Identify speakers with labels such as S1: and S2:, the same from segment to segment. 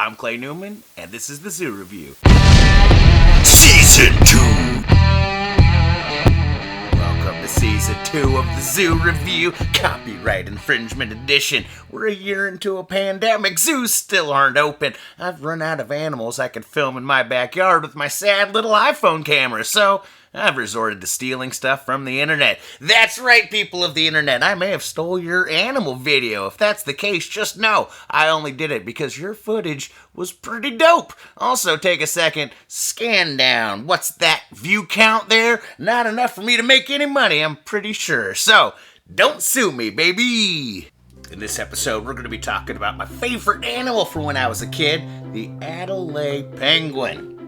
S1: I'm Clay Newman, and this is the Zoo Review.
S2: Season 2!
S1: Welcome to Season 2 of the Zoo Review, Copyright Infringement Edition. We're a year into a pandemic, zoos still aren't open. I've run out of animals I could film in my backyard with my sad little iPhone camera, so I've resorted to stealing stuff from the internet. That's right, people of the internet. I may have stole your animal video. If that's the case, just know I only did it because your footage was pretty dope. Also, take a second, scan down. What's that view count there? Not enough for me to make any money, I'm pretty sure. So, don't sue me, baby. In this episode, we're going to be talking about my favorite animal from when I was a kid, the Adelie Penguin.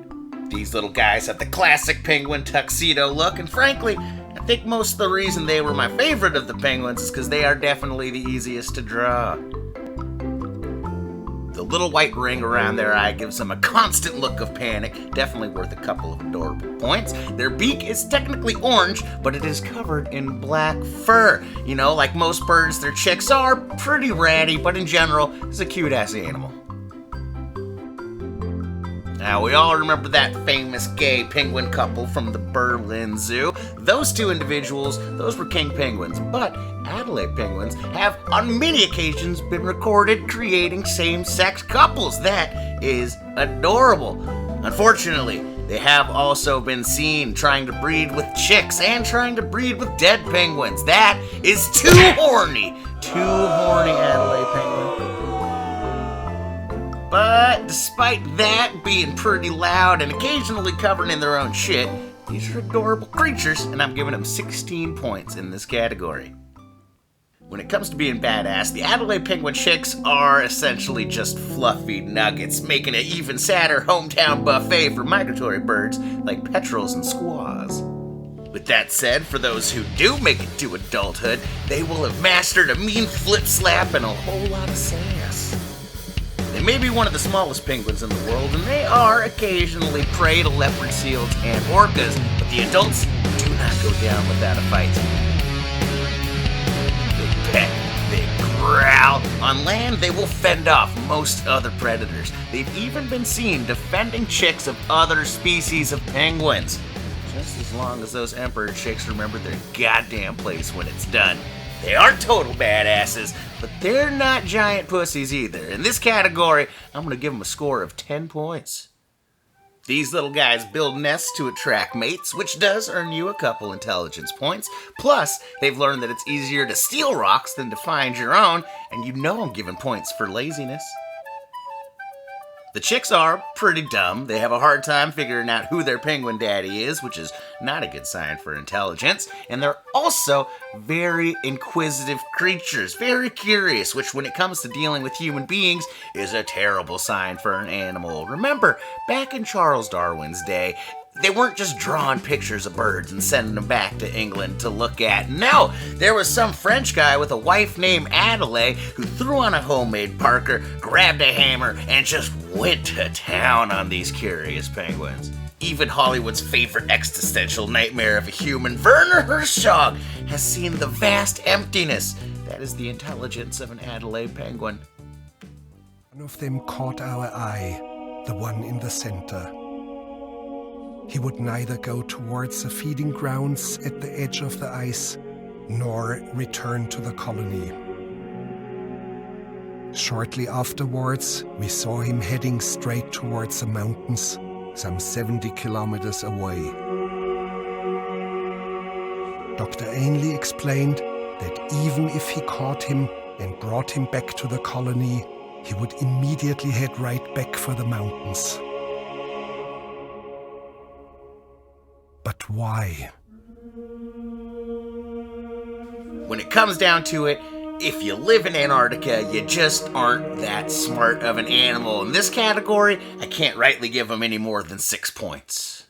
S1: These little guys have the classic penguin tuxedo look, and frankly, I think most of the reason they were my favorite of the penguins is because they are definitely the easiest to draw. The little white ring around their eye gives them a constant look of panic, definitely worth a couple of adorable points. Their beak is technically orange, but it is covered in black fur. You know, like most birds, their chicks are pretty ratty, but in general, it's a cute-ass animal. Now, we all remember that famous gay penguin couple from the Berlin Zoo. Those two individuals, those were king penguins, but Adelie penguins have on many occasions been recorded creating same-sex couples. That is adorable. Unfortunately, they have also been seen trying to breed with chicks and trying to breed with dead penguins. That is too horny. Too horny, Adelie penguin. But despite that being pretty loud and occasionally covered in their own shit, these are adorable creatures, and I'm giving them 16 points in this category. When it comes to being badass, the Adelie penguin chicks are essentially just fluffy nuggets, making an even sadder hometown buffet for migratory birds like petrels and squaws. With that said, for those who do make it to adulthood, they will have mastered a mean flip slap and a whole lot of sass. They may be one of the smallest penguins in the world, and they are occasionally prey to leopard seals and orcas, but the adults do not go down without a fight. They peck, they growl. On land, they will fend off most other predators. They've even been seen defending chicks of other species of penguins, just as long as those emperor chicks remember their goddamn place when it's done. They aren't total badasses, but they're not giant pussies either. In this category, I'm going to give them a score of 10 points. These little guys build nests to attract mates, which does earn you a couple intelligence points. Plus, they've learned that it's easier to steal rocks than to find your own, and you know I'm giving points for laziness. The chicks are pretty dumb. They have a hard time figuring out who their penguin daddy is, which is not a good sign for intelligence. And they're also very inquisitive creatures, very curious, which when it comes to dealing with human beings is a terrible sign for an animal. Remember, back in Charles Darwin's day, they weren't just drawing pictures of birds and sending them back to England to look at. No, there was some French guy with a wife named Adelie who threw on a homemade Parker, grabbed a hammer, and just went to town on these curious penguins. Even Hollywood's favorite existential nightmare of a human, Werner Herzog, has seen the vast emptiness that is the intelligence of an Adelie penguin.
S3: One of them caught our eye, the one in the center. He would neither go towards the feeding grounds at the edge of the ice, nor return to the colony. Shortly afterwards, we saw him heading straight towards the mountains, some 70 kilometers away. Dr. Ainley explained that even if he caught him and brought him back to the colony, he would immediately head right back for the mountains. But why?
S1: When it comes down to it, if you live in Antarctica, you just aren't that smart of an animal. In this category, I can't rightly give them any more than 6 points.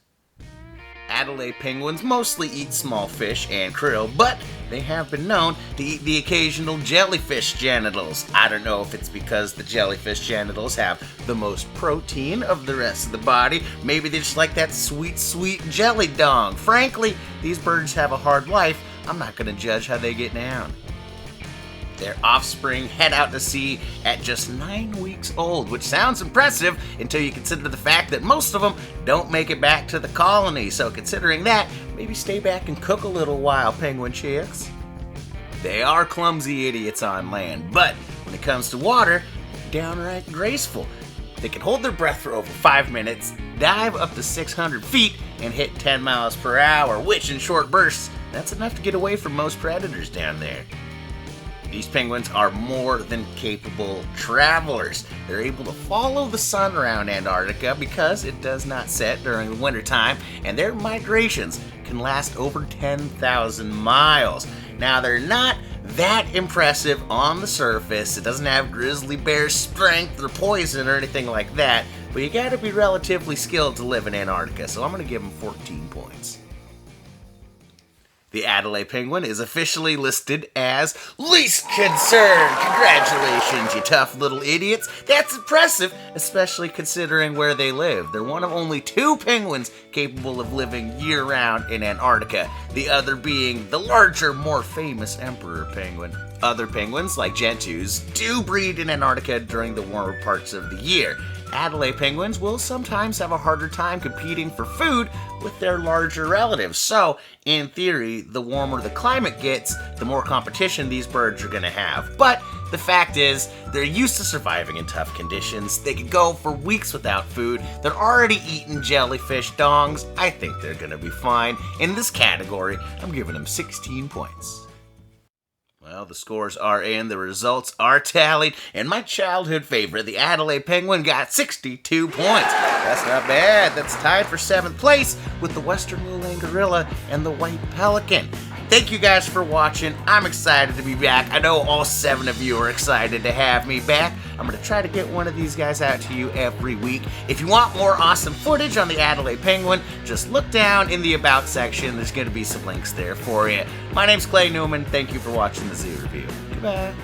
S1: Adelie penguins mostly eat small fish and krill, but they have been known to eat the occasional jellyfish genitals. I don't know if it's because the jellyfish genitals have the most protein of the rest of the body. Maybe they just like that sweet, sweet jelly dong. Frankly, these birds have a hard life. I'm not going to judge how they get down. Their offspring head out to sea at just 9 weeks old, which sounds impressive until you consider the fact that most of them don't make it back to the colony. So considering that, maybe stay back and cook a little while, penguin chicks. They are clumsy idiots on land, but when it comes to water, downright graceful. They can hold their breath for over 5 minutes, dive up to 600 feet, and hit 10 miles per hour, which in short bursts, that's enough to get away from most predators down there. These penguins are more than capable travelers. They're able to follow the sun around Antarctica because it does not set during the wintertime, and their migrations can last over 10,000 miles. Now, they're not that impressive on the surface. It doesn't have grizzly bear strength or poison or anything like that, but you gotta be relatively skilled to live in Antarctica, so I'm gonna give them 14 points. The Adelie Penguin is officially listed as least concern. Congratulations, you tough little idiots. That's impressive, especially considering where they live. They're one of only 2 penguins capable of living year-round in Antarctica, the other being the larger, more famous emperor penguin. Other penguins, like gentoos, do breed in Antarctica during the warmer parts of the year. Adelie penguins will sometimes have a harder time competing for food with their larger relatives. So, in theory, the warmer the climate gets, the more competition these birds are going to have. But the fact is, they're used to surviving in tough conditions. They can go for weeks without food. They're already eating jellyfish dongs. I think they're going to be fine. In this category, I'm giving them 16 points. Well, the scores are in, the results are tallied, and my childhood favorite, the Adelie Penguin, got 62 points. That's not bad. That's tied for 7th place with the Western Lowland Gorilla and the White Pelican. Thank you guys for watching. I'm excited to be back. I know all 7 of you are excited to have me back. I'm going to try to get one of these guys out to you every week. If you want more awesome footage on the Adelie Penguin, just look down in the About section. There's going to be some links there for you. My name's Clay Newman. Thank you for watching the Zoo Review. Goodbye.